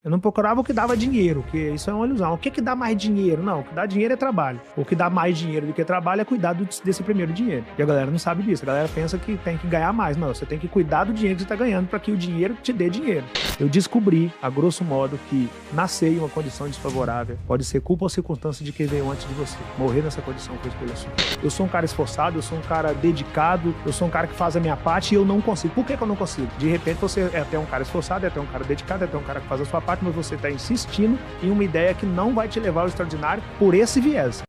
Eu não procurava o que dava dinheiro, que isso é uma ilusão. O que dá mais dinheiro? Não, o que dá dinheiro é trabalho. O que dá mais dinheiro do que trabalho é cuidar desse primeiro dinheiro. E a galera não sabe disso. A galera pensa que tem que ganhar mais. Não, você tem que cuidar do dinheiro que você está ganhando para que o dinheiro te dê dinheiro. Eu descobri, a grosso modo, que nascer em uma condição desfavorável pode ser culpa ou circunstância de quem veio antes de você. Morrer nessa condição foi escolha sua. Eu sou um cara esforçado, eu sou um cara dedicado, eu sou um cara que faz a minha parte e eu não consigo. Por que eu não consigo? De repente você é até um cara esforçado, é até um cara dedicado, é até um cara que faz a sua parte, mas você está insistindo em uma ideia que não vai te levar ao extraordinário por esse viés.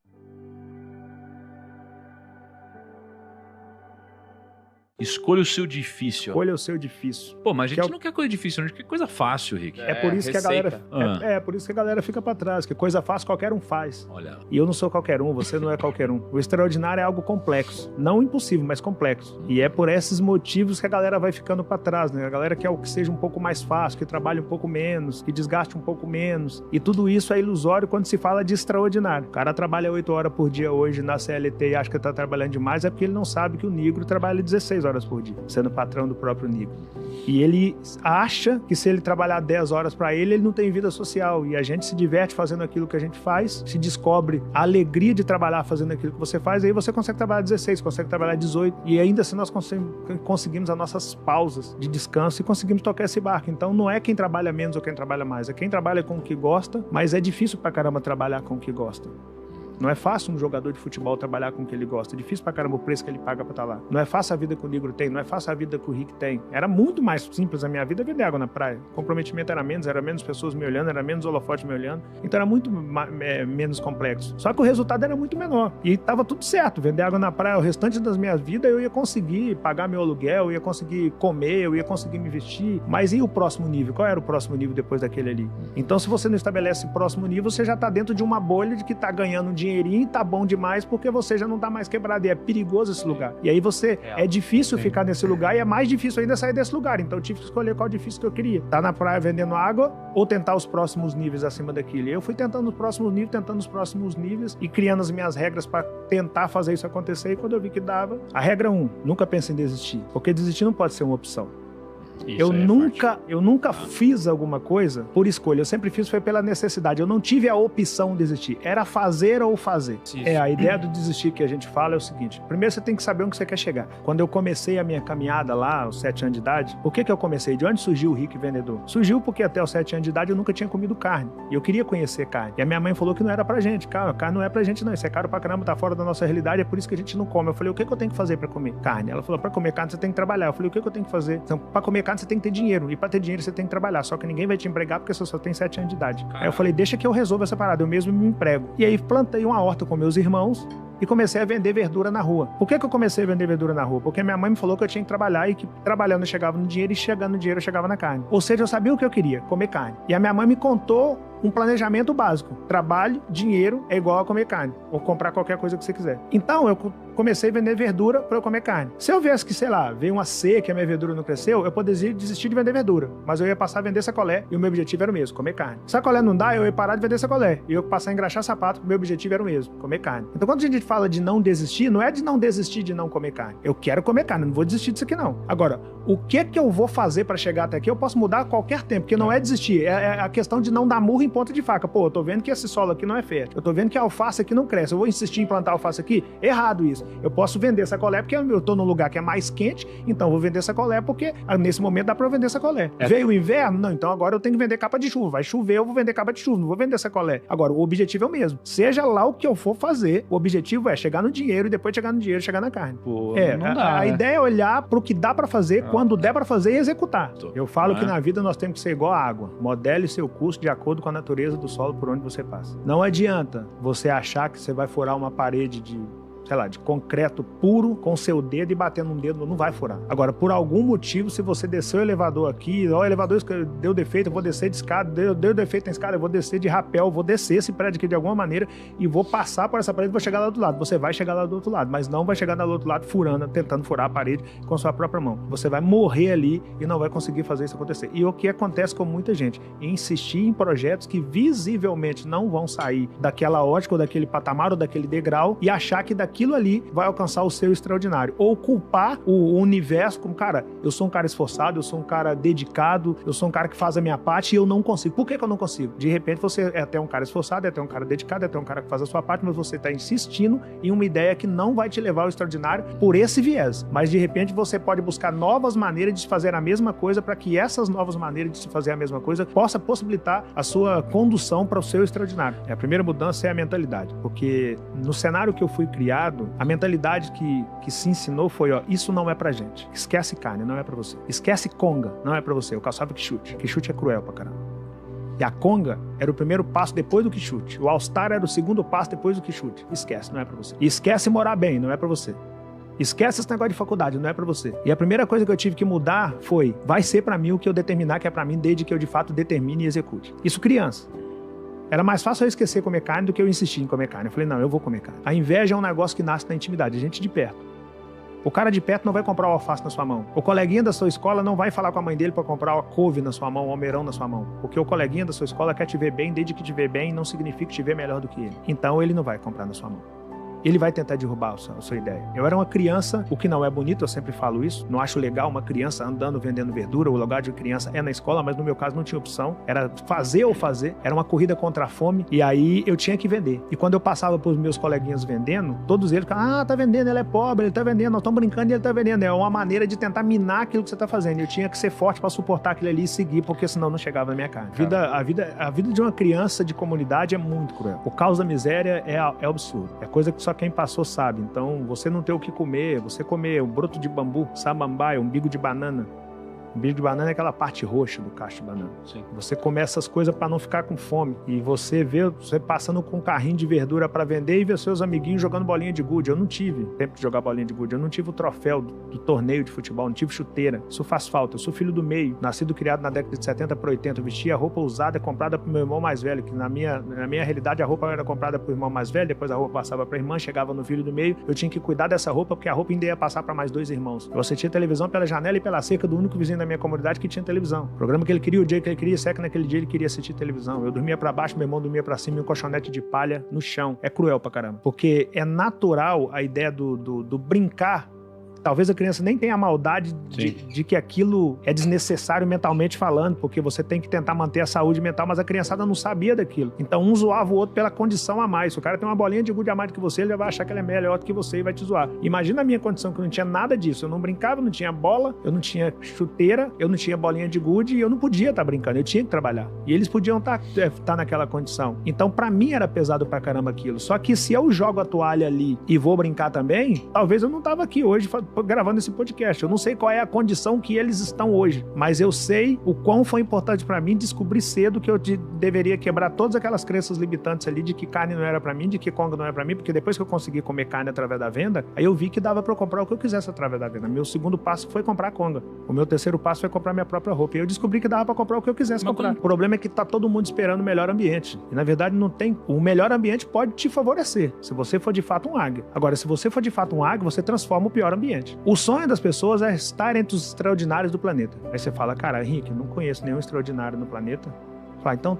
Escolha o seu difícil. Escolha o seu difícil. Pô, mas a gente não quer coisa difícil, a gente quer coisa fácil, Rick. É por isso que a galera... É por isso que a galera fica pra trás, que coisa fácil qualquer um faz. Olha. E eu não sou qualquer um, você não é qualquer um. O extraordinário é algo complexo. Não impossível, mas complexo. E é por esses motivos que a galera vai ficando pra trás, né? A galera quer o que seja um pouco mais fácil, que trabalhe um pouco menos, que desgaste um pouco menos. E tudo isso é ilusório quando se fala de extraordinário. O cara trabalha 8 horas por dia hoje na CLT e acha que tá trabalhando demais, é porque ele não sabe que o negro trabalha 16 horas por dia, sendo patrão do próprio negro. E ele acha que se ele trabalhar 10 horas para ele não tem vida social. E a gente se diverte fazendo aquilo que a gente faz, se descobre a alegria de trabalhar fazendo aquilo que você faz, aí você consegue trabalhar 16, consegue trabalhar 18. E ainda assim nós conseguimos as nossas pausas de descanso e conseguimos tocar esse barco. Então não é quem trabalha menos ou quem trabalha mais, é quem trabalha com o que gosta, mas é difícil pra caramba trabalhar com o que gosta. Não é fácil um jogador de futebol trabalhar com o que ele gosta. É difícil pra caramba o preço que ele paga pra estar lá. Não é fácil a vida que o negro tem, não é fácil a vida que o Rick tem. Era muito mais simples a minha vida vender água na praia. O comprometimento era menos pessoas me olhando, era menos holofote me olhando. Então era muito menos complexo. Só que o resultado era muito menor. E tava tudo certo. Vender água na praia o restante das minhas vidas, eu ia conseguir pagar meu aluguel, eu ia conseguir comer, eu ia conseguir me vestir. Mas e o próximo nível? Qual era o próximo nível depois daquele ali? Então se você não estabelece o próximo nível, você já tá dentro de uma bolha de que tá ganhando um dinheirinho e tá bom demais porque você já não tá mais quebrado e é perigoso esse lugar. E aí é difícil ficar nesse lugar e é mais difícil ainda sair desse lugar. Então eu tive que escolher qual difícil que eu queria. Tá na praia vendendo água ou tentar os próximos níveis acima daquilo. E eu fui tentando os próximos níveis e criando as minhas regras para tentar fazer isso acontecer. E quando eu vi que dava, a regra 1, nunca pense em desistir. Porque desistir não pode ser uma opção. Eu nunca fiz alguma coisa por escolha. Eu sempre fiz foi pela necessidade. Eu não tive a opção de desistir. Era fazer ou fazer. Isso. A ideia do desistir que a gente fala é o seguinte. Primeiro você tem que saber onde você quer chegar. Quando eu comecei a minha caminhada lá, aos 7 anos de idade, por que eu comecei? De onde surgiu o Rick Vendedor? Surgiu porque até os 7 anos de idade eu nunca tinha comido carne. E eu queria conhecer carne. E a minha mãe falou que não era pra gente. Cara, carne não é pra gente não. Isso é caro pra caramba, tá fora da nossa realidade. É por isso que a gente não come. Eu falei, o que eu tenho que fazer pra comer carne? Ela falou, pra comer carne você tem que trabalhar. Eu falei, o que eu tenho que fazer? Então, pra comer carne você tem que ter dinheiro. E pra ter dinheiro você tem que trabalhar. Só que ninguém vai te empregar porque você só tem 7 anos de idade. Aí eu falei, deixa que eu resolvo essa parada. Eu mesmo me emprego. E aí plantei uma horta com meus irmãos e comecei a vender verdura na rua. Por que eu comecei a vender verdura na rua? Porque minha mãe me falou que eu tinha que trabalhar e que trabalhando eu chegava no dinheiro e chegando no dinheiro eu chegava na carne. Ou seja, eu sabia o que eu queria, comer carne. E a minha mãe me contou um planejamento básico. Trabalho, dinheiro é igual a comer carne. Ou comprar qualquer coisa que você quiser. Então, eu comecei a vender verdura para eu comer carne. Se eu viesse que, sei lá, veio uma seca e a minha verdura não cresceu, eu poderia desistir de vender verdura. Mas eu ia passar a vender sacolé e o meu objetivo era o mesmo, comer carne. Sacolé não dá, eu ia parar de vender sacolé. E eu passar a engraxar sapato, o meu objetivo era o mesmo, comer carne. Então, quando a gente fala de não desistir, não é de não desistir de não comer carne. Eu quero comer carne, não vou desistir disso aqui não. Agora, o que eu vou fazer para chegar até aqui, eu posso mudar a qualquer tempo, porque não é desistir, é a questão de não dar murro em ponta de faca. Pô, eu tô vendo que esse solo aqui não é fértil. Eu tô vendo que a alface aqui não cresce. Eu vou insistir em plantar alface aqui? Errado isso. Eu posso vender sacolé porque eu tô num lugar que é mais quente, então eu vou vender sacolé porque nesse momento dá pra eu vender sacolé. Veio o inverno? Não, então agora eu tenho que vender capa de chuva. Vai chover, eu vou vender capa de chuva, não vou vender sacolé. Agora, o objetivo é o mesmo. Seja lá o que eu for fazer, o objetivo é chegar no dinheiro e depois chegar no dinheiro e chegar na carne. Pô, não dá, a ideia é olhar pro que dá pra fazer, quando der pra fazer e executar. Eu falo que na vida nós temos que ser igual a água. Modele seu curso de acordo com a natureza do solo por onde você passa. Não adianta você achar que você vai furar uma parede de concreto puro com seu dedo e bater num dedo, não vai furar. Agora, por algum motivo, se você descer o elevador aqui, o elevador deu defeito, eu vou descer de escada, deu defeito na escada, eu vou descer de rapel, vou descer esse prédio aqui de alguma maneira e vou passar por essa parede e vou chegar lá do outro lado. Você vai chegar lá do outro lado, mas não vai chegar lá do outro lado furando, tentando furar a parede com a sua própria mão. Você vai morrer ali e não vai conseguir fazer isso acontecer. E o que acontece com muita gente? Insistir em projetos que visivelmente não vão sair daquela ótica ou daquele patamar ou daquele degrau e achar que daqui aquilo ali vai alcançar o seu extraordinário. Ou culpar o universo como, cara, eu sou um cara esforçado, eu sou um cara dedicado, eu sou um cara que faz a minha parte e eu não consigo. Por que eu não consigo? De repente você é até um cara esforçado, é até um cara dedicado, é até um cara que faz a sua parte, mas você está insistindo em uma ideia que não vai te levar ao extraordinário por esse viés. Mas de repente você pode buscar novas maneiras de fazer a mesma coisa para que essas novas maneiras de se fazer a mesma coisa possa possibilitar a sua condução para o seu extraordinário. A primeira mudança é a mentalidade, porque no cenário que eu fui criado, a mentalidade que se ensinou foi, ó, isso não é pra gente. Esquece carne, não é pra você. Esquece conga, não é pra você. O caçava que chute. Que chute é cruel pra caramba. E a conga era o primeiro passo depois do que chute. O All-Star era o segundo passo depois do que chute. Esquece, não é pra você. E esquece morar bem, não é pra você. Esquece esse negócio de faculdade, não é pra você. E a primeira coisa que eu tive que mudar foi, vai ser pra mim o que eu determinar que é pra mim, desde que eu de fato determine e execute. Isso criança. Era mais fácil eu esquecer comer carne do que eu insistir em comer carne. Eu falei, não, eu vou comer carne. A inveja é um negócio que nasce na intimidade, a gente de perto. O cara de perto não vai comprar o alface na sua mão. O coleguinha da sua escola não vai falar com a mãe dele para comprar a couve na sua mão, o almeirão na sua mão. Porque o coleguinha da sua escola quer te ver bem, desde que te ver bem, não significa te ver melhor do que ele. Então ele não vai comprar na sua mão. Ele vai tentar derrubar a sua ideia. Eu era uma criança, o que não é bonito, eu sempre falo isso, não acho legal uma criança andando vendendo verdura, o lugar de criança é na escola, mas no meu caso não tinha opção, era fazer ou fazer, era uma corrida contra a fome, e aí eu tinha que vender. E quando eu passava pros meus coleguinhas vendendo, todos eles ficavam, tá vendendo, ele é pobre, ele tá vendendo, nós estamos brincando e ele tá vendendo. É uma maneira de tentar minar aquilo que você tá fazendo. E eu tinha que ser forte para suportar aquilo ali e seguir, porque senão não chegava na minha carne. A vida de uma criança de comunidade é muito cruel. O caos da miséria é absurdo. É coisa que só quem passou sabe. Então, você não ter o que comer, você comer um broto de bambu, samambaia, umbigo de banana. Umbigo de banana é aquela parte roxa do cacho de banana. Sim. Você come essas coisas para não ficar com fome. E você vê você passando com um carrinho de verdura para vender e vê seus amiguinhos jogando bolinha de gude. Eu não tive tempo de jogar bolinha de gude. Eu não tive o troféu do torneio de futebol. Não tive chuteira. Isso faz falta. Eu sou filho do meio. Nascido e criado na década de 70 para 80. Eu vestia roupa usada comprada pro meu irmão mais velho. Que na minha realidade a roupa era comprada pro irmão mais velho. Depois a roupa passava pra irmã. Chegava no filho do meio. Eu tinha que cuidar dessa roupa porque a roupa ainda ia passar para mais 2 irmãos. Eu assistia televisão pela janela e pela cerca do único vizinho da minha comunidade que tinha televisão. O programa que ele queria, o dia que ele queria, se é que naquele dia ele queria assistir televisão. Eu dormia pra baixo, meu irmão dormia pra cima e um colchonete de palha no chão. É cruel pra caramba. Porque é natural a ideia do brincar. Talvez a criança nem tenha a maldade de que aquilo é desnecessário mentalmente falando, porque você tem que tentar manter a saúde mental, mas a criançada não sabia daquilo. Então um zoava o outro pela condição a mais. Se o cara tem uma bolinha de gude a mais do que você, ele vai achar que ele é melhor do que você e vai te zoar. Imagina a minha condição, que eu não tinha nada disso. Eu não brincava, não tinha bola, eu não tinha chuteira, eu não tinha bolinha de gude e eu não podia estar brincando, eu tinha que trabalhar. E eles podiam estar naquela condição. Então pra mim era pesado pra caramba aquilo. Só que se eu jogo a toalha ali e vou brincar também, talvez eu não tava aqui hoje gravando esse podcast. Eu não sei qual é a condição que eles estão hoje, mas eu sei o quão foi importante pra mim descobrir cedo que eu deveria quebrar todas aquelas crenças limitantes ali de que carne não era pra mim, de que conga não era pra mim, porque depois que eu consegui comer carne através da venda, aí eu vi que dava pra eu comprar o que eu quisesse através da venda. Meu segundo passo foi comprar conga. O meu terceiro passo foi comprar minha própria roupa. E eu descobri que dava pra comprar o que eu quisesse comprar. O problema é que tá todo mundo esperando o melhor ambiente. E na verdade não tem. O melhor ambiente pode te favorecer, se você for de fato um águia. Agora, se você for de fato um águia, você transforma o pior ambiente. O sonho das pessoas é estar entre os extraordinários do planeta. Aí você fala, cara, Henrique, não conheço nenhum extraordinário no planeta. Fala, então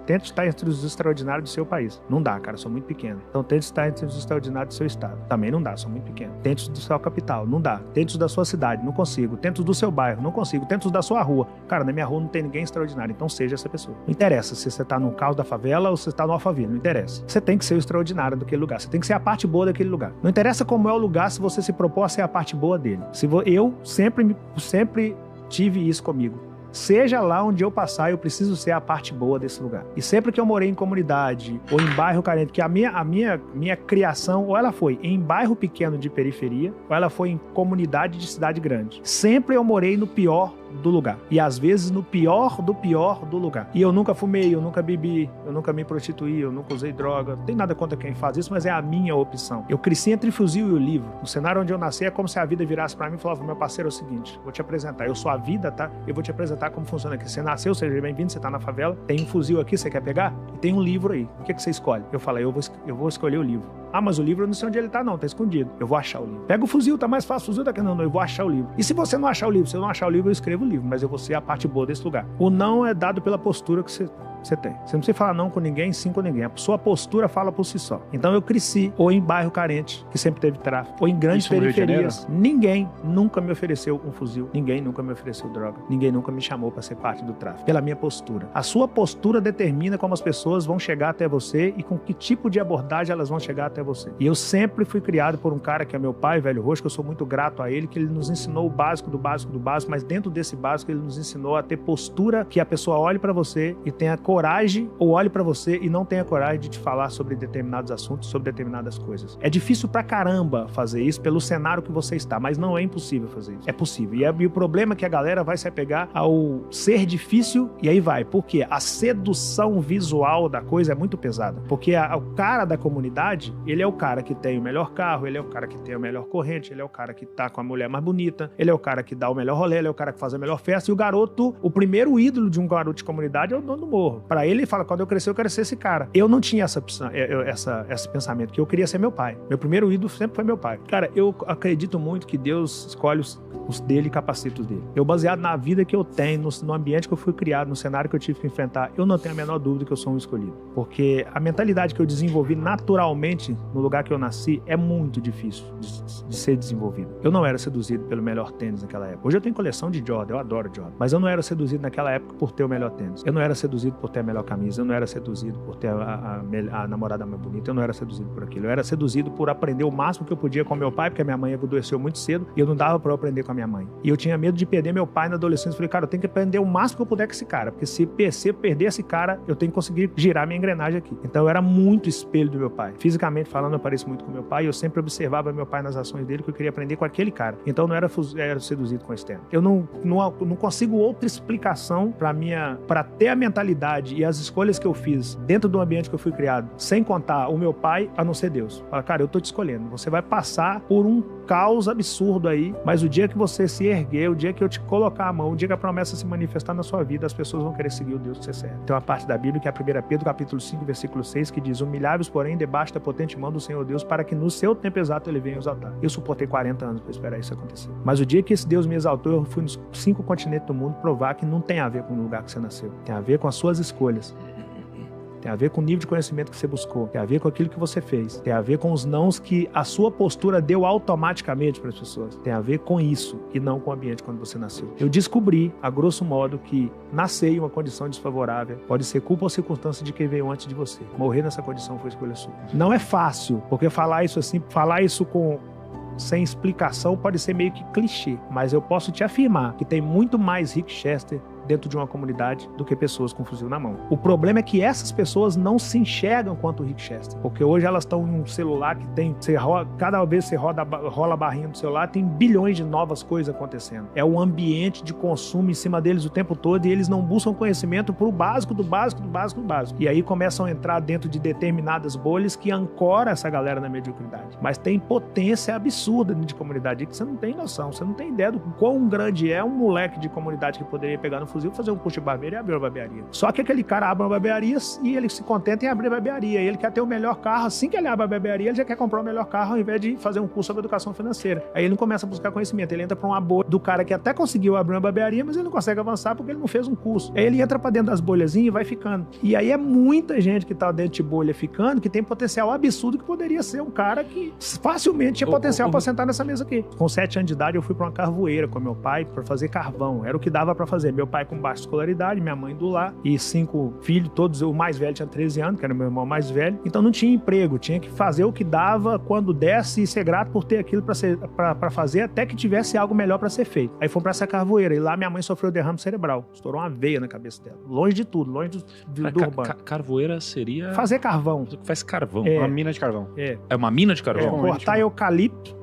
tenta estar entre os extraordinários do seu país. Não dá, cara, sou muito pequeno. Então tente estar entre os extraordinários do seu estado. Também não dá, sou muito pequeno. Tente os da sua capital, não dá. Tente os da sua cidade, não consigo. Tente os do seu bairro, não consigo. Tente os da sua rua. Cara, na minha rua não tem ninguém extraordinário, então seja essa pessoa. Não interessa se você tá no caos da favela ou se você tá no Alphaville, não interessa. Você tem que ser o extraordinário daquele lugar. Você tem que ser a parte boa daquele lugar. Não interessa como é o lugar se você se propor a ser a parte boa dele. Eu sempre tive isso comigo. Seja lá onde eu passar, eu preciso ser a parte boa desse lugar. E sempre que eu morei em comunidade ou em bairro carente, que a minha criação, ou ela foi em bairro pequeno de periferia, ou ela foi em comunidade de cidade grande. Sempre eu morei no pior do lugar. E às vezes no pior do lugar. E eu nunca fumei, eu nunca bebi, eu nunca me prostituí, eu nunca usei droga. Não tem nada contra quem faz isso, mas é a minha opção. Eu cresci entre o fuzil e o livro. No cenário onde eu nasci é como se a vida virasse pra mim e falava, meu parceiro, é o seguinte, vou te apresentar. Eu sou a vida, tá? Eu vou te apresentar como funciona aqui. Você nasceu, seja bem-vindo, você tá na favela, tem um fuzil aqui, você quer pegar? E tem um livro aí. O que você escolhe? Eu falei, eu vou escolher o livro. Ah, mas o livro eu não sei onde ele tá, não, tá escondido. Eu vou achar o livro. Pega o fuzil, tá mais fácil, o fuzil daqui. Não, eu vou achar o livro. E se você não achar o livro? Se eu não achar o livro, eu escrevo o livro, mas eu vou ser a parte boa desse lugar. O não é dado pela postura que você Você tem. Você não precisa falar não com ninguém, sim com ninguém. A sua postura fala por si só. Então eu cresci ou em bairro carente, que sempre teve tráfico, ou em grandes periferias. Ninguém nunca me ofereceu um fuzil. Ninguém nunca me ofereceu droga. Ninguém nunca me chamou para ser parte do tráfico. Pela minha postura. A sua postura determina como as pessoas vão chegar até você e com que tipo de abordagem elas vão chegar até você. E eu sempre fui criado por um cara que é meu pai, Velho Roxo, que eu sou muito grato a ele, que ele nos ensinou o básico do básico do básico, mas dentro desse básico ele nos ensinou a ter postura que a pessoa olhe para você e tenha coragem, ou olhe para você e não tenha coragem de te falar sobre determinados assuntos, sobre determinadas coisas. É difícil pra caramba fazer isso pelo cenário que você está, mas não é impossível fazer isso. É possível. E o problema é que a galera vai se apegar ao ser difícil e aí vai. Por quê? A sedução visual da coisa é muito pesada. Porque o cara da comunidade, ele é o cara que tem o melhor carro, ele é o cara que tem a melhor corrente, ele é o cara que tá com a mulher mais bonita, ele é o cara que dá o melhor rolê, ele é o cara que faz a melhor festa, e o garoto, o primeiro ídolo de um garoto de comunidade é o dono do morro. Pra ele fala, quando eu crescer, eu quero ser esse cara. Eu não tinha esse pensamento, que eu queria ser meu pai. Meu primeiro ídolo sempre foi meu pai. Cara, eu acredito muito que Deus escolhe os dele e capacita os dele. Eu, baseado na vida que eu tenho, no ambiente que eu fui criado, no cenário que eu tive que enfrentar, eu não tenho a menor dúvida que eu sou um escolhido. Porque a mentalidade que eu desenvolvi naturalmente no lugar que eu nasci é muito difícil de ser desenvolvida. Eu não era seduzido pelo melhor tênis naquela época. Hoje eu tenho coleção de Jordan, eu adoro Jordan. Mas eu não era seduzido naquela época por ter o melhor tênis. Eu não era seduzido por ter a melhor camisa. Eu não era seduzido por ter a namorada mais bonita. Eu não era seduzido por aquilo. Eu era seduzido por aprender o máximo que eu podia com meu pai, porque a minha mãe adoeceu muito cedo e eu não dava pra eu aprender com a minha mãe. E eu tinha medo de perder meu pai na adolescência. Eu falei, cara, eu tenho que aprender o máximo que eu puder com esse cara, porque se eu perder esse cara, eu tenho que conseguir girar minha engrenagem aqui. Então eu era muito espelho do meu pai. Fisicamente falando, eu pareço muito com meu pai e eu sempre observava meu pai nas ações dele, que eu queria aprender com aquele cara. Então eu não era seduzido com esse tema. Eu não consigo outra explicação para ter a mentalidade e as escolhas que eu fiz dentro do ambiente que eu fui criado, sem contar o meu pai, a não ser Deus. Fala, cara, eu tô te escolhendo. Você vai passar por um caos absurdo aí, mas o dia que você se erguer, o dia que eu te colocar a mão, o dia que a promessa se manifestar na sua vida, as pessoas vão querer seguir o Deus que você serve. Tem uma parte da Bíblia que é a 1 Pedro, capítulo 5, versículo 6, que diz: humilhai-vos, porém, debaixo da potente mão do Senhor Deus, para que no seu tempo exato ele venha exaltar. Eu suportei 40 anos para esperar isso acontecer. Mas o dia que esse Deus me exaltou, eu fui nos 5 continentes do mundo provar que não tem a ver com o lugar que você nasceu. Tem a ver com as suas escolhas. Tem a ver com o nível de conhecimento que você buscou. Tem a ver com aquilo que você fez. Tem a ver com os nãos que a sua postura deu automaticamente para as pessoas. Tem a ver com isso e não com o ambiente quando você nasceu. Eu descobri, a grosso modo, que nascer em uma condição desfavorável pode ser culpa ou circunstância de quem veio antes de você. Morrer nessa condição foi escolha sua. Não é fácil, porque falar isso sem explicação pode ser meio que clichê, mas eu posso te afirmar que tem muito mais Rick Chester dentro de uma comunidade do que pessoas com fuzil na mão. O problema é que essas pessoas não se enxergam quanto o Rick Chester, porque hoje elas estão em um celular que tem, cada vez que você rola a barrinha do celular, tem bilhões de novas coisas acontecendo. É o ambiente de consumo em cima deles o tempo todo e eles não buscam conhecimento pro básico do básico do básico do básico. E aí começam a entrar dentro de determinadas bolhas que ancoram essa galera na mediocridade. Mas tem potência absurda de comunidade que você não tem noção, você não tem ideia do quão grande é um moleque de comunidade que poderia pegar no fuzil, fazer um curso de barbeiro e abrir uma barbearia. Só que aquele cara abre uma barbearia e ele se contenta em abrir a barbearia. Ele quer ter o melhor carro. Assim que ele abre a barbearia, ele já quer comprar o melhor carro ao invés de fazer um curso sobre educação financeira. Aí ele não começa a buscar conhecimento. Ele entra pra uma bolha do cara que até conseguiu abrir uma barbearia, mas ele não consegue avançar porque ele não fez um curso. Aí ele entra pra dentro das bolhazinhas e vai ficando. E aí é muita gente que tá dentro de bolha ficando, que tem potencial absurdo, que poderia ser um cara que facilmente tinha potencial pra sentar nessa mesa aqui. Com 7 anos de idade, eu fui pra uma carvoeira com meu pai pra fazer carvão. Era o que dava pra fazer. Meu pai com baixa escolaridade, minha mãe do lar e 5 filhos, todos, o mais velho tinha 13 anos, que era meu irmão mais velho, então não tinha emprego, tinha que fazer o que dava quando desse e ser grato por ter aquilo pra fazer até que tivesse algo melhor pra ser feito. Aí fomos pra essa carvoeira e lá minha mãe sofreu derrame cerebral, estourou uma veia na cabeça dela, longe de tudo, longe do urbano. Carvoeira seria... fazer carvão. Você faz carvão. É uma mina de carvão. É uma mina de carvão? Cortar eucalipto,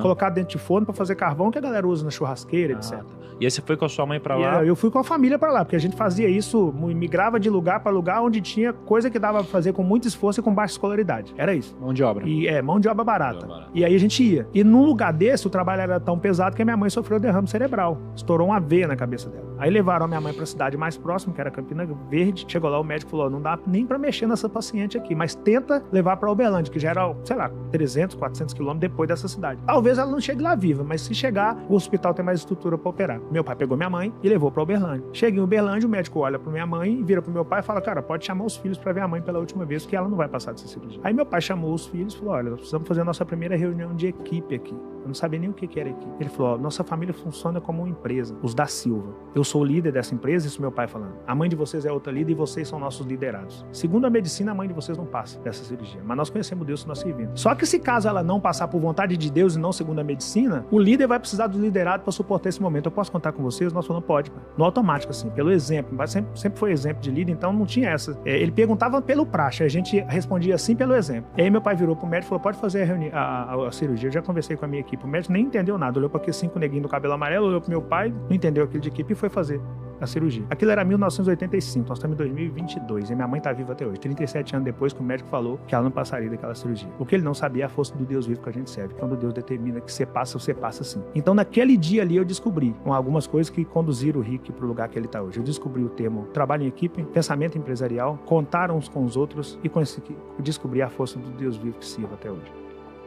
colocar dentro de forno pra fazer carvão que a galera usa na churrasqueira, etc. Tá. E aí você foi com a sua mãe pra lá? Eu fui com a família pra lá, porque a gente fazia isso, migrava de lugar pra lugar onde tinha coisa que dava pra fazer com muito esforço e com baixa escolaridade. Era isso. Mão de obra. Mão de obra barata. E aí a gente ia. E num lugar desse, o trabalho era tão pesado que a minha mãe sofreu derrame cerebral. Estourou uma veia na cabeça dela. Aí levaram a minha mãe pra cidade mais próxima, que era Campina Verde. Chegou lá, o médico falou, não dá nem pra mexer nessa paciente aqui, mas tenta levar pra Uberlândia, que já era, sei lá, 300, 400 quilômetros depois dessa cidade. Talvez ela não chegue lá viva, mas se chegar, o hospital tem mais estrutura para operar. Meu pai pegou minha mãe e levou para Uberlândia. Chega em Uberlândia, o médico olha para minha mãe, vira pro meu pai e fala, cara, pode chamar os filhos para ver a mãe pela última vez, que ela não vai passar dessa cirurgia. Aí meu pai chamou os filhos e falou, olha, nós precisamos fazer a nossa primeira reunião de equipe aqui. Eu não sabia nem o que era equipe. Ele falou, nossa família funciona como uma empresa, os da Silva. Eu sou o líder dessa empresa, isso meu pai falando. A mãe de vocês é outra líder e vocês são nossos liderados. Segundo a medicina, a mãe de vocês não passa dessa cirurgia, mas nós conhecemos Deus que nós servimos. Só que se caso ela não passar por vontade de Deus e não segundo a medicina, o líder vai precisar do liderado para suportar esse momento. Eu posso contar com vocês? Nós falamos, pode, pai. No automático, assim, pelo exemplo. Mas sempre foi exemplo de líder, então não tinha essa. Ele perguntava pelo praxe, a gente respondia assim pelo exemplo. E aí meu pai virou pro médico e falou, pode fazer a cirurgia. Eu já conversei com a minha equipe. O médico nem entendeu nada. Olhou para aqueles 5 neguinhos do cabelo amarelo, olhou pro meu pai, não entendeu aquilo de equipe e foi fazer a cirurgia. Aquilo era 1985, nós estamos em 2022 e minha mãe tá viva até hoje, 37 anos depois que o médico falou que ela não passaria daquela cirurgia. O que ele não sabia é a força do Deus vivo que a gente serve. Quando Deus determina que você passa sim. Então naquele dia ali eu descobri com algumas coisas que conduziram o Rick pro lugar que ele tá hoje. Eu descobri o termo trabalho em equipe, pensamento empresarial, contar uns com os outros e descobri a força do Deus vivo que sirvo até hoje.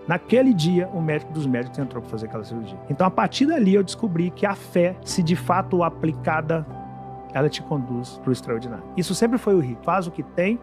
Naquele dia, o médico dos médicos entrou para fazer aquela cirurgia. Então, a partir dali, eu descobri que a fé, se de fato aplicada, ela te conduz para o extraordinário. Isso sempre foi o Rick. Faz o que tem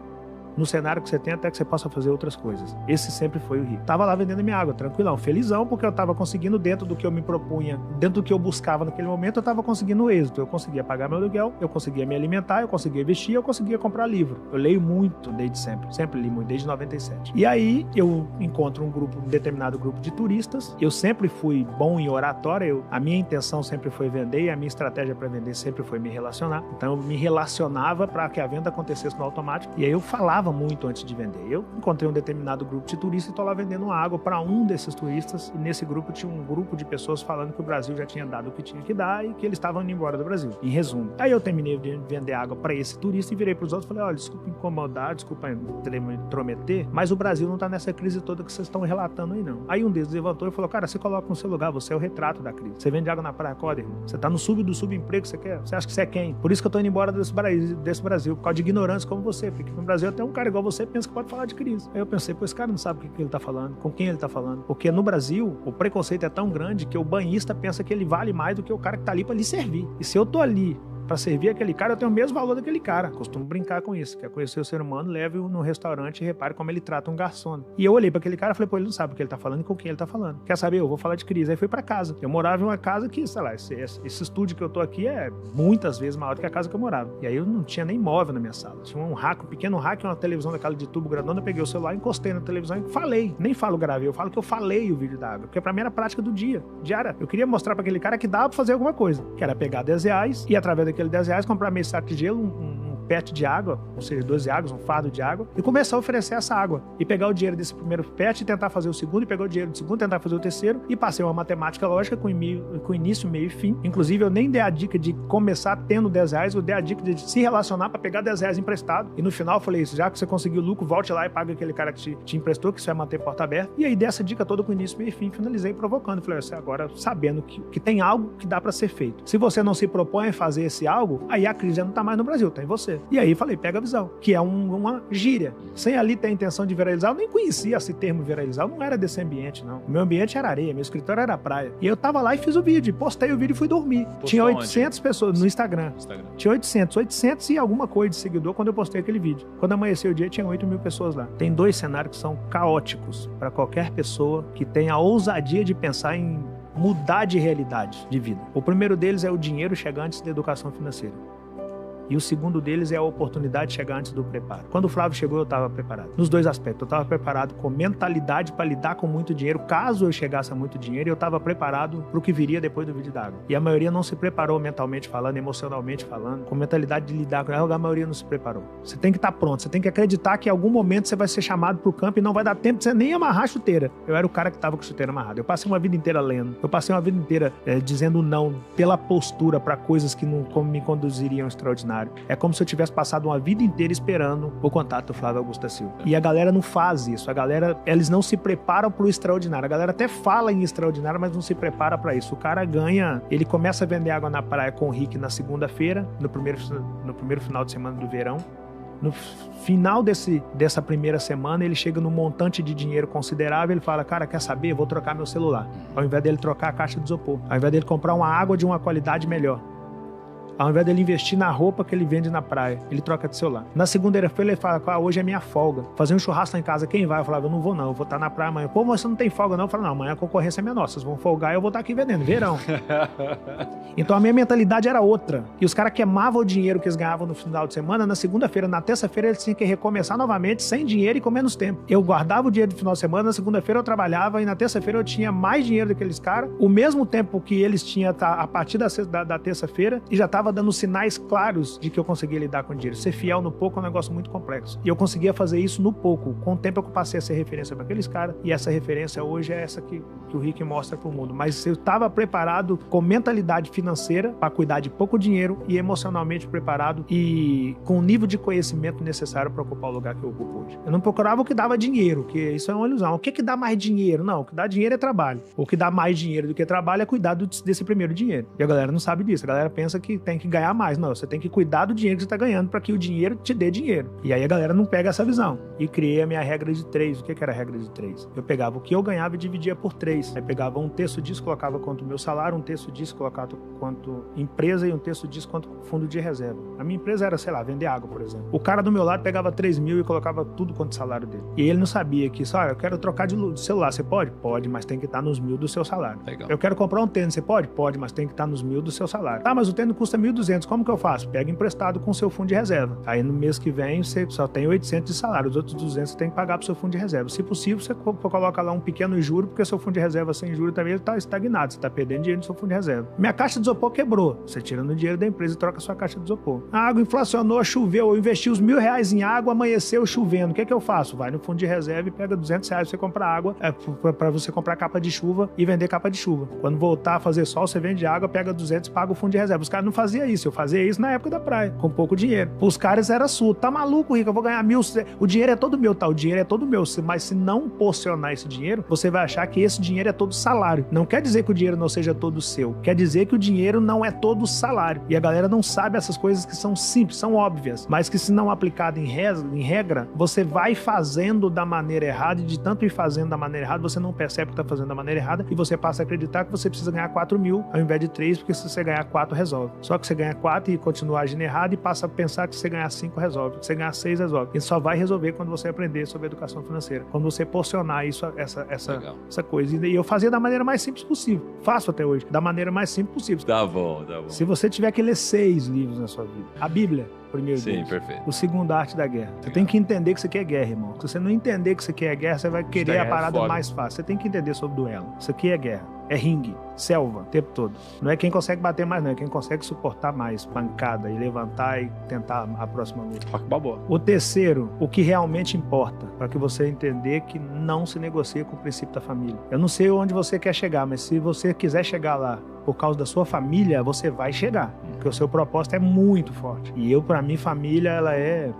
no cenário que você tem até que você possa fazer outras coisas. Esse sempre foi o Rick. Tava lá vendendo minha água, tranquilão, felizão, porque eu tava conseguindo dentro do que eu me propunha, dentro do que eu buscava naquele momento, eu tava conseguindo o êxito. Eu conseguia pagar meu aluguel, eu conseguia me alimentar, eu conseguia vestir, eu conseguia comprar livro. Eu leio muito desde sempre li muito, desde 97. E aí eu encontro um determinado grupo de turistas. Eu sempre fui bom em oratória, a minha intenção sempre foi vender e a minha estratégia para vender sempre foi me relacionar. Então eu me relacionava para que a venda acontecesse no automático. E aí eu falava muito antes de vender. Eu encontrei um determinado grupo de turistas e estou lá vendendo água para um desses turistas, e nesse grupo tinha um grupo de pessoas falando que o Brasil já tinha dado o que tinha que dar e que eles estavam indo embora do Brasil. Em resumo. Aí eu terminei de vender água para esse turista e virei para os outros e falei, olha, desculpa incomodar, desculpa me intrometer, mas o Brasil não está nessa crise toda que vocês estão relatando aí não. Aí um deles levantou e falou, cara, você coloca no seu lugar, você é o retrato da crise. Você vende água na praia, acorda, irmão. Você está no subemprego, você quer? Você acha que você é quem? Por isso que eu estou indo embora desse Brasil, por causa de ignorância como você, porque no Brasil até um cara igual você pensa que pode falar de crise. Aí eu pensei, pô, esse cara não sabe o que ele tá falando, com quem ele tá falando. Porque no Brasil, o preconceito é tão grande que o banhista pensa que ele vale mais do que o cara que tá ali pra lhe servir. E se eu tô ali pra servir aquele cara, eu tenho o mesmo valor daquele cara. Costumo brincar com isso. Quer conhecer o ser humano, leve-o no restaurante e repare como ele trata um garçom. E eu olhei pra aquele cara e falei, pô, ele não sabe o que ele tá falando e com quem ele tá falando. Quer saber? Eu vou falar de crise. Aí fui pra casa. Eu morava em uma casa que, sei lá, esse estúdio que eu tô aqui é muitas vezes maior do que a casa que eu morava. E aí eu não tinha nem móvel na minha sala. Tinha um rack, um pequeno rack, uma televisão daquela de tubo grandona. Eu peguei o celular, encostei na televisão e falei. Nem falo gravei, eu falo que eu falei o vídeo da água. Porque pra mim era a prática do dia, diária. Eu queria mostrar pra aquele cara que dava pra fazer alguma coisa. Que era pegar R$10 e através daquele R$10 comprar meio saco de gelo, um pet de água, ou seja, 12 águas, um fardo de água, e começar a oferecer essa água. E pegar o dinheiro desse primeiro pet e tentar fazer o segundo, e pegar o dinheiro do segundo, tentar fazer o terceiro, e passei uma matemática lógica com início, meio e fim. Inclusive, eu nem dei a dica de começar tendo R$10, eu dei a dica de se relacionar para pegar R$10 emprestado. E no final eu falei isso, já que você conseguiu lucro, volte lá e paga aquele cara que te emprestou, que isso vai manter porta aberta. E aí, dessa dica toda com início, meio e fim, finalizei provocando. Falei, você agora sabendo que tem algo que dá para ser feito. Se você não se propõe a fazer esse algo, aí a crise já não tá mais no Brasil, tá em você. E aí falei, pega a visão, que é uma gíria. Sem ali ter a intenção de viralizar, eu nem conhecia esse termo viralizar, eu não era desse ambiente, não. O meu ambiente era areia, meu escritório era praia. E eu tava lá e fiz o vídeo, postei o vídeo e fui dormir. Postou tinha 800 onde? Pessoas no Instagram. Tinha 800 e alguma coisa de seguidor quando eu postei aquele vídeo. Quando amanheceu o dia, tinha 8 mil pessoas lá. Tem 2 cenários que são caóticos para qualquer pessoa que tenha a ousadia de pensar em mudar de realidade de vida. O primeiro deles é o dinheiro chegar antes da educação financeira. E o segundo deles é a oportunidade de chegar antes do preparo. Quando o Flávio chegou, eu estava preparado. Nos 2 aspectos. Eu estava preparado com mentalidade para lidar com muito dinheiro. Caso eu chegasse a muito dinheiro, eu estava preparado para o que viria depois do vídeo d'água. E a maioria não se preparou mentalmente falando, emocionalmente falando, com mentalidade de lidar com ela. A maioria não se preparou. Você tem que estar pronto. Você tem que acreditar que em algum momento você vai ser chamado para o campo e não vai dar tempo de você nem amarrar a chuteira. Eu era o cara que estava com a chuteira amarrada. Eu passei uma vida inteira lendo. Eu passei uma vida inteira dizendo não pela postura para coisas que não me conduziriam ao extraordinário. É como se eu tivesse passado uma vida inteira esperando o contato do Flávio Augusto da Silva. E a galera não faz isso. A galera, eles não se preparam pro extraordinário. A galera até fala em extraordinário, mas não se prepara para isso. O cara ganha, ele começa a vender água na praia com o Rick na segunda-feira, no primeiro final de semana do verão. No final dessa primeira semana, ele chega num montante de dinheiro considerável, ele fala, cara, quer saber? Vou trocar meu celular. Ao invés dele trocar a caixa de isopor. Ao invés dele comprar uma água de uma qualidade melhor. Ao invés dele investir na roupa que ele vende na praia, ele troca de celular. Na segunda-feira ele fala, hoje é minha folga. Fazer um churrasco lá em casa, quem vai? Eu falava, eu não vou não, eu vou estar na praia amanhã. Pô, mas você não tem folga não? Eu falo, não, amanhã a concorrência é menor, vocês vão folgar e eu vou estar aqui vendendo, verão. Então a minha mentalidade era outra. E os caras queimavam o dinheiro que eles ganhavam no final de semana, na segunda-feira, na terça-feira eles tinham que recomeçar novamente, sem dinheiro e com menos tempo. Eu guardava o dinheiro do final de semana, na segunda-feira eu trabalhava e na terça-feira eu tinha mais dinheiro do que aqueles caras, o mesmo tempo que eles tinham a partir da terça-feira, e já estava dando sinais claros de que eu conseguia lidar com o dinheiro. Ser fiel no pouco é um negócio muito complexo. E eu conseguia fazer isso no pouco. Com o tempo eu passei a ser referência para aqueles caras, e essa referência hoje é essa que o Rick mostra para o mundo. Mas eu estava preparado com mentalidade financeira para cuidar de pouco dinheiro e emocionalmente preparado e com o nível de conhecimento necessário para ocupar o lugar que eu ocupo hoje. Eu não procurava o que dava dinheiro, que isso é uma ilusão. O que dá mais dinheiro? Não, o que dá dinheiro é trabalho. O que dá mais dinheiro do que trabalho é cuidar desse primeiro dinheiro. E a galera não sabe disso. A galera pensa que tem que ganhar mais. Não, você tem que cuidar do dinheiro que você está ganhando para que o dinheiro te dê dinheiro. E aí a galera não pega essa visão. E criei a minha regra de 3. O que era a regra de 3? Eu pegava o que eu ganhava e dividia por 3. Aí pegava um terço disso, colocava quanto o meu salário, um terço disso, colocava quanto empresa e um terço disso quanto fundo de reserva. A minha empresa era, sei lá, vender água, por exemplo. O cara do meu lado pegava 3 mil e colocava tudo quanto salário dele. E ele não sabia que, eu quero trocar de celular. Você pode? Pode, mas tem que estar nos 1.000 do seu salário. Legal. Eu quero comprar um tênis. Você pode? Pode, mas tem que estar nos 1.000 do seu salário. Tá, mas o tênis custa 1.200. Como que eu faço? Pega emprestado com o seu fundo de reserva. Aí no mês que vem você só tem 800 de salário. Os outros 200 você tem que pagar pro seu fundo de reserva. Se possível, você coloca lá um pequeno juro, porque seu fundo de reserva sem juro também está estagnado. Você está perdendo dinheiro no seu fundo de reserva. Minha caixa de isopor quebrou. Você tira no dinheiro da empresa e troca a sua caixa de isopor. A água inflacionou, choveu. Eu investi os R$1.000 em água, amanheceu chovendo. O que eu faço? Vai no fundo de reserva e pega R$200 pra você comprar água, para você comprar capa de chuva e vender capa de chuva. Quando voltar a fazer sol, você vende água, pega 200 e paga o fundo de reserva. Os caras não faziam isso. Eu fazia isso na época da praia, com pouco dinheiro. Os caras era sua. Tá maluco, Rico? Eu vou ganhar 1.000. O dinheiro é todo meu, tá? O dinheiro é todo meu. Mas se não porcionar esse dinheiro, você vai achar que esse dinheiro é todo salário. Não quer dizer que o dinheiro não seja todo seu. Quer dizer que o dinheiro não é todo salário. E a galera não sabe essas coisas que são simples, são óbvias, mas que se não aplicado em regra, você vai fazendo da maneira errada, e de tanto ir fazendo da maneira errada, você não percebe que tá fazendo da maneira errada e você passa a acreditar que você precisa ganhar 4.000 ao invés de 3, porque se você ganhar 4, resolve. Só que você ganha 4 e continua agindo errado e passa a pensar que se você ganhar 5, resolve. Se você ganhar 6, resolve. E só vai resolver quando você aprender sobre educação financeira. Quando você porcionar isso, essa coisa. E eu fazia da maneira mais simples possível. Faço até hoje. Da maneira mais simples possível. Tá bom, tá bom. Se você tiver que ler 6 livros na sua vida. A Bíblia, primeiro Sim, deles. perfeito. O segundo, a arte da guerra. Você tem que entender que isso aqui é guerra, irmão. Se você não entender que isso aqui é guerra, você vai querer a parada mais fácil. Você tem que entender sobre duelo. Isso aqui é guerra. É ringue, selva, o tempo todo. Não é quem consegue bater mais, não. É quem consegue suportar mais pancada e levantar e tentar a próxima luta. O terceiro, o que realmente importa, para que você entender que não se negocia com o princípio da família. Eu não sei onde você quer chegar, mas se você quiser chegar lá por causa da sua família, você vai chegar. Porque o seu propósito é muito forte. E para mim, família, ela é...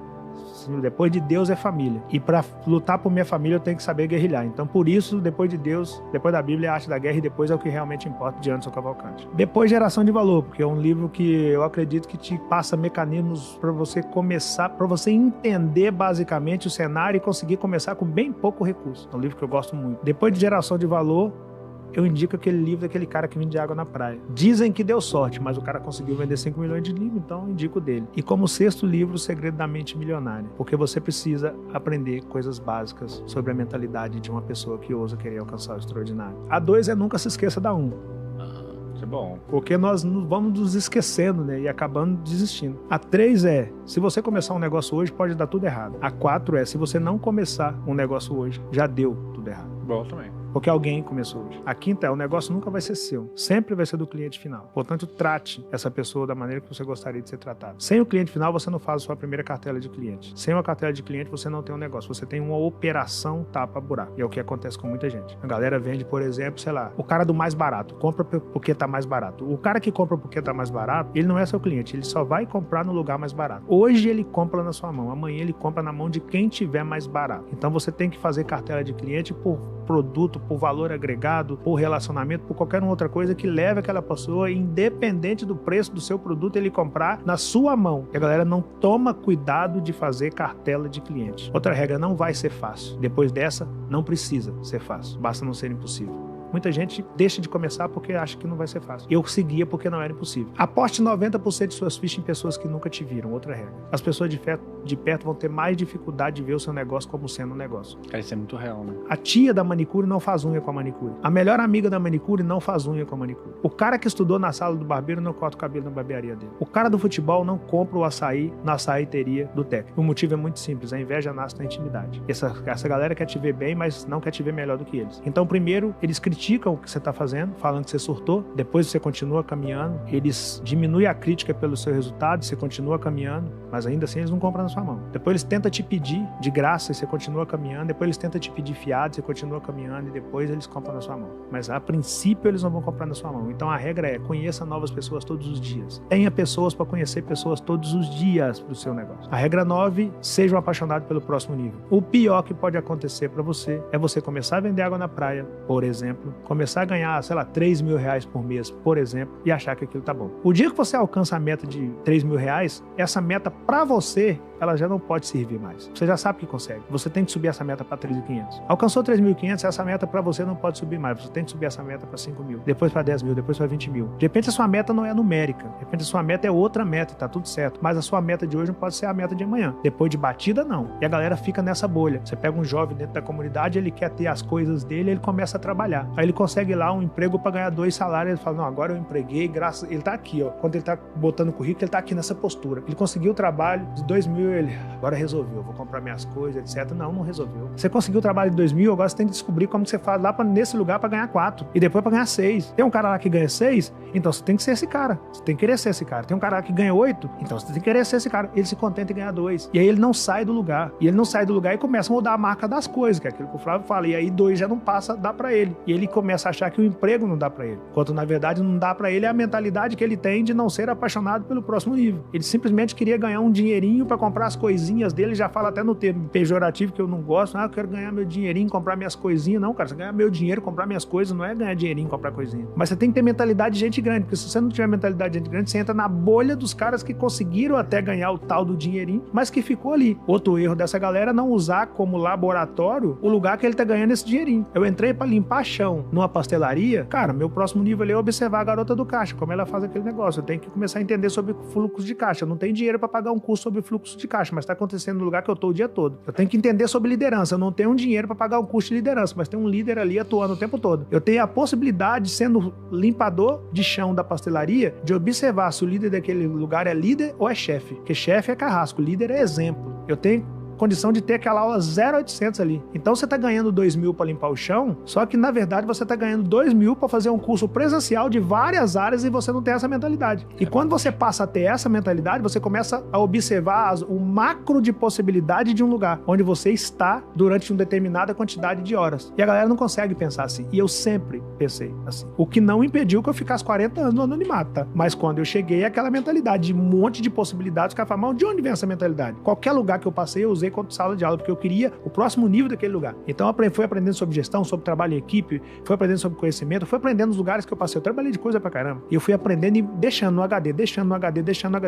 Depois de Deus é família. E para lutar por minha família eu tenho que saber guerrilhar. Então por isso, depois de Deus, depois da Bíblia é a arte da guerra e depois é o que realmente importa de Anderson Cavalcante. Depois Geração de Valor, porque é um livro que eu acredito que te passa mecanismos para você começar, para você entender basicamente o cenário e conseguir começar com bem pouco recurso. É um livro que eu gosto muito. Depois de Geração de Valor, eu indico aquele livro daquele cara que vende água na praia. Dizem que deu sorte, mas o cara conseguiu vender 5 milhões de livros, então eu indico dele. E como sexto livro, O Segredo da Mente Milionária. Porque você precisa aprender coisas básicas sobre a mentalidade de uma pessoa que ousa querer alcançar o extraordinário. A 2 é nunca se esqueça da 1. Isso é bom. Porque nós vamos nos esquecendo, né? E acabando desistindo. A 3 é, se você começar um negócio hoje, pode dar tudo errado. A 4 é, se você não começar um negócio hoje, já deu tudo errado. Bom também. Porque alguém começou hoje. A quinta é, o negócio nunca vai ser seu. Sempre vai ser do cliente final. Portanto, trate essa pessoa da maneira que você gostaria de ser tratado. Sem o cliente final, você não faz a sua primeira cartela de cliente. Sem uma cartela de cliente, você não tem um negócio. Você tem uma operação tapa-buraco. E é o que acontece com muita gente. A galera vende, por exemplo, sei lá, o cara do mais barato. Compra porque tá mais barato. O cara que compra porque tá mais barato, ele não é seu cliente. Ele só vai comprar no lugar mais barato. Hoje ele compra na sua mão. Amanhã ele compra na mão de quem tiver mais barato. Então você tem que fazer cartela de cliente por produto, por valor agregado, por relacionamento, por qualquer outra coisa que leve aquela pessoa, independente do preço do seu produto, ele comprar na sua mão. E a galera não toma cuidado de fazer cartela de cliente. Outra regra, não vai ser fácil. Depois dessa, não precisa ser fácil. Basta não ser impossível. Muita gente deixa de começar porque acha que não vai ser fácil. Eu seguia porque não era impossível. Aposte 90% de suas fichas em pessoas que nunca te viram. Outra regra. As pessoas de perto vão ter mais dificuldade de ver o seu negócio como sendo um negócio. Cara, isso é muito real, né? A tia da manicure não faz unha com a manicure. A melhor amiga da manicure não faz unha com a manicure. O cara que estudou na sala do barbeiro não corta o cabelo na barbearia dele. O cara do futebol não compra o açaí na açaiteria do técnico. O motivo é muito simples. A inveja nasce na intimidade. Essa galera quer te ver bem, mas não quer te ver melhor do que eles. Então, primeiro, eles criticam o que você está fazendo, falando que você surtou. Depois você continua caminhando. Eles diminuem a crítica pelo seu resultado, você continua caminhando, mas ainda assim eles não compram na sua mão. Depois eles tentam te pedir de graça e você continua caminhando. Depois eles tentam te pedir fiado, você continua caminhando e depois eles compram na sua mão. Mas a princípio eles não vão comprar na sua mão. Então a regra é: conheça novas pessoas todos os dias. Tenha pessoas para conhecer pessoas todos os dias para o seu negócio. A regra 9, seja um apaixonado pelo próximo nível. O pior que pode acontecer para você é você começar a vender água na praia, por exemplo, começar a ganhar, sei lá, 3 mil reais por mês, por exemplo, e achar que aquilo tá bom. O dia que você alcança a meta de 3 mil reais, essa meta para você, ela já não pode servir mais. Você já sabe que consegue. Você tem que subir essa meta para 3.500. Alcançou 3.500, essa meta para você não pode subir mais. Você tem que subir essa meta para 5 mil, depois para 10 mil, depois para 20 mil. De repente a sua meta não é numérica. De repente a sua meta é outra meta e tá tudo certo. Mas a sua meta de hoje não pode ser a meta de amanhã. Depois de batida, não. E a galera fica nessa bolha. Você pega um jovem dentro da comunidade, ele quer ter as coisas dele, ele começa a trabalhar. Aí ele consegue lá um emprego para ganhar 2 salários. Ele fala: não, agora eu empreguei, graças... Ele tá aqui, ó. Quando ele tá botando o currículo, ele tá aqui nessa postura. Ele conseguiu o trabalho de 2 mil, ele... agora resolveu, vou comprar minhas coisas, etc. Não resolveu. Você conseguiu o trabalho de 2 mil, agora você tem que descobrir como você faz lá nesse lugar para ganhar 4. E depois para ganhar 6. Tem um cara lá que ganha 6, então você tem que ser esse cara. Você tem que querer ser esse cara. Tem um cara lá que ganha 8, então você tem que querer ser esse cara. Ele se contenta em ganhar 2. E aí ele não sai do lugar. E ele não sai do lugar e começa a mudar a marca das coisas, que é aquilo que o Flávio fala. E aí 2 já não passa, dá para ele. E ele começa a achar que o emprego não dá para ele. Enquanto na verdade não dá para ele a mentalidade que ele tem de não ser apaixonado pelo próximo nível. Ele simplesmente queria ganhar um dinheirinho para comprar as coisinhas dele. Já fala até no termo pejorativo que eu não gosto. Eu quero ganhar meu dinheirinho, comprar minhas coisinhas. Não, cara, você ganhar meu dinheiro, comprar minhas coisas, não é ganhar dinheirinho, comprar coisinha. Mas você tem que ter mentalidade de gente grande, porque se você não tiver mentalidade de gente grande, você entra na bolha dos caras que conseguiram até ganhar o tal do dinheirinho, mas que ficou ali. Outro erro dessa galera é não usar como laboratório o lugar que ele tá ganhando esse dinheirinho. Eu entrei pra limpar chão numa pastelaria, cara, meu próximo nível ali é observar a garota do caixa, como ela faz aquele negócio. Eu tenho que começar a entender sobre fluxo de caixa. Eu não tenho dinheiro pra pagar um curso sobre fluxo de caixa, mas tá acontecendo no lugar que eu tô o dia todo. Eu tenho que entender sobre liderança. Eu não tenho dinheiro pra pagar um curso de liderança, mas tem um líder ali atuando o tempo todo. Eu tenho a possibilidade, sendo limpador de chão da pastelaria, de observar se o líder daquele lugar é líder ou é chefe. Porque chefe é carrasco, líder é exemplo. Eu tenho condição de ter aquela aula 0,800 ali. Então você tá ganhando 2 mil para limpar o chão, só que na verdade você tá ganhando 2 mil para fazer um curso presencial de várias áreas e você não tem essa mentalidade. E quando você passa a ter essa mentalidade, você começa a observar o macro de possibilidade de um lugar, onde você está durante uma determinada quantidade de horas. E a galera não consegue pensar assim. E eu sempre pensei assim. O que não impediu que eu ficasse 40 anos no anonimato, tá? Mas quando eu cheguei, aquela mentalidade de um monte de possibilidades, o cara fala: mas de onde vem essa mentalidade? Qualquer lugar que eu passei, eu usei quanto sala de aula, porque eu queria o próximo nível daquele lugar. Então eu fui aprendendo sobre gestão, sobre trabalho em equipe, fui aprendendo sobre conhecimento, fui aprendendo nos lugares que eu passei. Eu trabalhei de coisa pra caramba. E eu fui aprendendo e deixando no HD.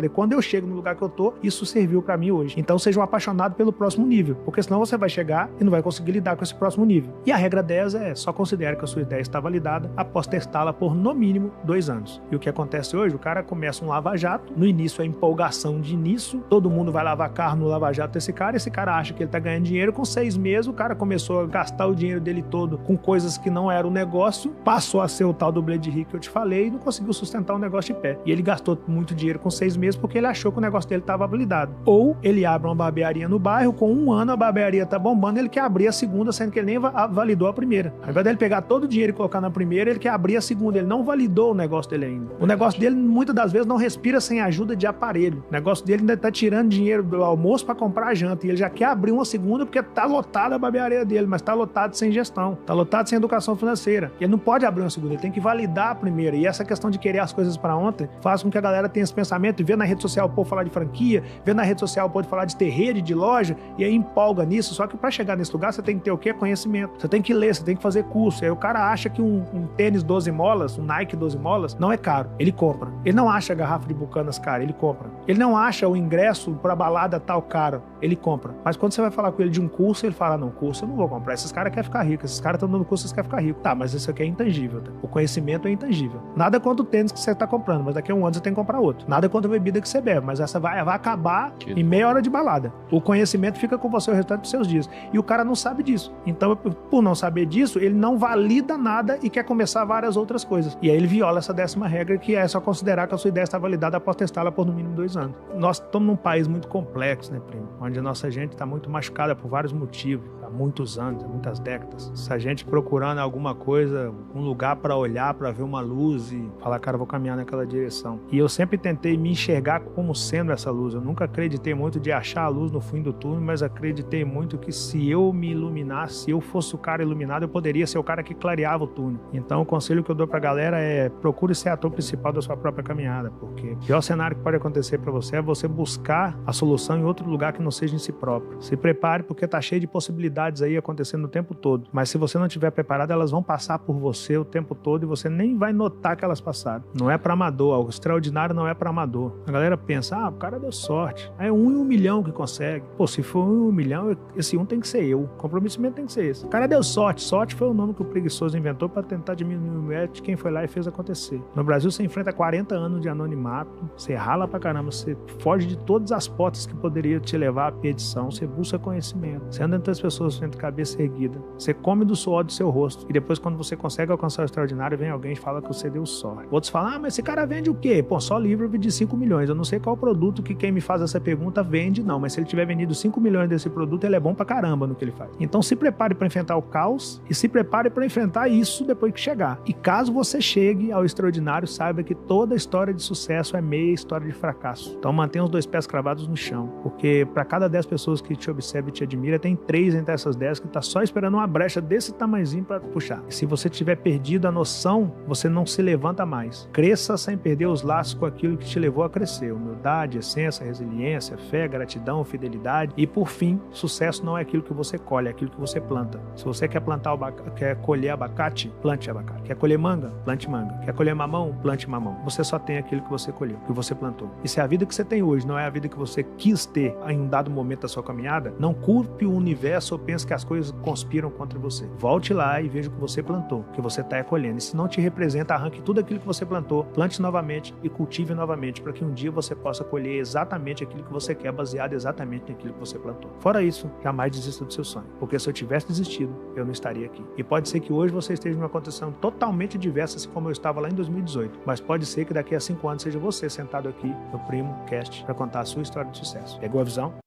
Quando eu chego no lugar que eu tô, isso serviu pra mim hoje. Então seja um apaixonado pelo próximo nível, porque senão você vai chegar e não vai conseguir lidar com esse próximo nível. E a regra 10 é: só considere que a sua ideia está validada após testá-la por no mínimo 2 anos. E o que acontece hoje? O cara começa um lava-jato, no início é empolgação de início, todo mundo vai lavar carro no lava-jato desse cara, esse cara acha que ele tá ganhando dinheiro. Com 6 meses o cara começou a gastar o dinheiro dele todo com coisas que não eram negócio, passou a ser o tal do Blade Rick que eu te falei e não conseguiu sustentar o negócio de pé. E ele gastou muito dinheiro com 6 meses porque ele achou que o negócio dele estava validado. Ou ele abre uma barbearia no bairro, com 1 ano a barbearia tá bombando, ele quer abrir a segunda, sendo que ele nem validou a primeira. Ao invés dele pegar todo o dinheiro e colocar na primeira, ele quer abrir a segunda, ele não validou o negócio dele ainda. O negócio dele muitas das vezes não respira sem ajuda de aparelho. O negócio dele ainda tá tirando dinheiro do almoço para comprar a janta, ele já quer abrir uma segunda porque tá lotada a barbearia dele, mas tá lotado sem gestão, tá lotado sem educação financeira. Ele não pode abrir uma segunda, ele tem que validar a primeira. E essa questão de querer as coisas para ontem faz com que a galera tenha esse pensamento e vê na rede social o povo falar de franquia, vê na rede social o povo falar de ter rede, de loja, e aí empolga nisso. Só que para chegar nesse lugar você tem que ter o quê? Conhecimento. Você tem que ler, você tem que fazer curso. E aí o cara acha que um tênis 12 molas, um Nike 12 molas, não é caro. Ele compra. Ele não acha a garrafa de Bucanas cara, ele compra. Ele não acha o ingresso pra balada tal caro, ele compra. Mas quando você vai falar com ele de um curso, ele fala, não, curso eu não vou comprar. Esses caras querem ficar ricos, esses caras estão dando curso, eles querem ficar ricos. Tá, mas isso aqui é intangível. Tá? O conhecimento é intangível. Nada contra o tênis que você tá comprando, mas daqui a um ano você tem que comprar outro. Nada contra a bebida que você bebe, mas essa vai acabar em meia hora de balada. O conhecimento fica com você o restante dos seus dias. E o cara não sabe disso. Então, por não saber disso, ele não valida nada e quer começar várias outras coisas. E aí ele viola essa 10ª regra, que é só considerar que a sua ideia está validada após testá-la por no mínimo 2 anos. Nós estamos num país muito complexo, né, primo? Onde a nossa gente está muito machucada por vários motivos, há muitos anos, há muitas décadas. Se a gente procurando alguma coisa, um lugar para olhar, para ver uma luz e falar, cara, eu vou caminhar naquela direção. E eu sempre tentei me enxergar como sendo essa luz. Eu nunca acreditei muito de achar a luz no fim do túnel, mas acreditei muito que se eu me iluminasse, se eu fosse o cara iluminado, eu poderia ser o cara que clareava o túnel. Então o conselho que eu dou pra galera é procure ser ator principal da sua própria caminhada, porque o pior cenário que pode acontecer pra você é você buscar a solução em outro lugar que não seja em si próprio. Se prepare, porque tá cheio de possibilidades aí acontecendo o tempo todo, mas se você não estiver preparado, elas vão passar por você o tempo todo e você nem vai notar que elas passaram. Não é pra amador, o extraordinário não é pra amador. A galera pensa, o cara deu sorte, é 1 em 1 milhão que consegue. Pô, se for 1 em 1 milhão, esse 1 tem que ser eu, o comprometimento tem que ser esse. O cara deu sorte, sorte foi o nome que o preguiçoso inventou pra tentar diminuir o mérito de quem foi lá e fez acontecer. No Brasil você enfrenta 40 anos de anonimato, você rala pra caramba, você foge de todas as portas que poderiam te levar à perdição, você busca conhecimento, você anda entre as pessoas de cabeça erguida, você come do suor do seu rosto e depois quando você consegue alcançar o extraordinário, vem alguém e fala que você deu sorte. Outros falam, mas esse cara vende o quê? Pô, só livro de 5 milhões, eu não sei qual produto que quem me faz essa pergunta vende, não, mas se ele tiver vendido 5 milhões desse produto, ele é bom pra caramba no que ele faz. Então se prepare pra enfrentar o caos e se prepare pra enfrentar isso depois que chegar. E caso você chegue ao extraordinário, saiba que toda história de sucesso é meia história de fracasso. Então mantenha os 2 pés cravados no chão, porque para cada 10 pessoas que te observam e te admiram, tem 3 entre essas 10 que tá só esperando uma brecha desse tamanhozinho para puxar. E se você tiver perdido a noção, você não se levanta mais. Cresça sem perder os laços com aquilo que te levou a crescer. Humildade, essência, resiliência, fé, gratidão, fidelidade. E por fim, sucesso não é aquilo que você colhe, é aquilo que você planta. Se você quer quer colher abacate, plante abacate. Quer colher manga, plante manga. Quer colher mamão, plante mamão. Você só tem aquilo que você colheu, que você plantou. E se a vida que você tem hoje não é a vida que você quis ter em um dado momento da sua caminhada, não culpe o universo ou pense que as coisas conspiram contra você. Volte lá e veja o que você plantou, que você está colhendo. E se não te representa, arranque tudo aquilo que você plantou, plante novamente e cultive novamente, para que um dia você possa colher exatamente aquilo que você quer, baseado exatamente naquilo que você plantou. Fora isso, jamais desista do seu sonho, porque se eu tivesse desistido, eu não estaria aqui. E pode ser que hoje você esteja numa condição totalmente diversa, assim como eu estava lá em 2018, mas pode ser que daqui a 5 anos seja você sentado aqui no Primo Cast para contar a sua história de sucesso. Pegou a visão?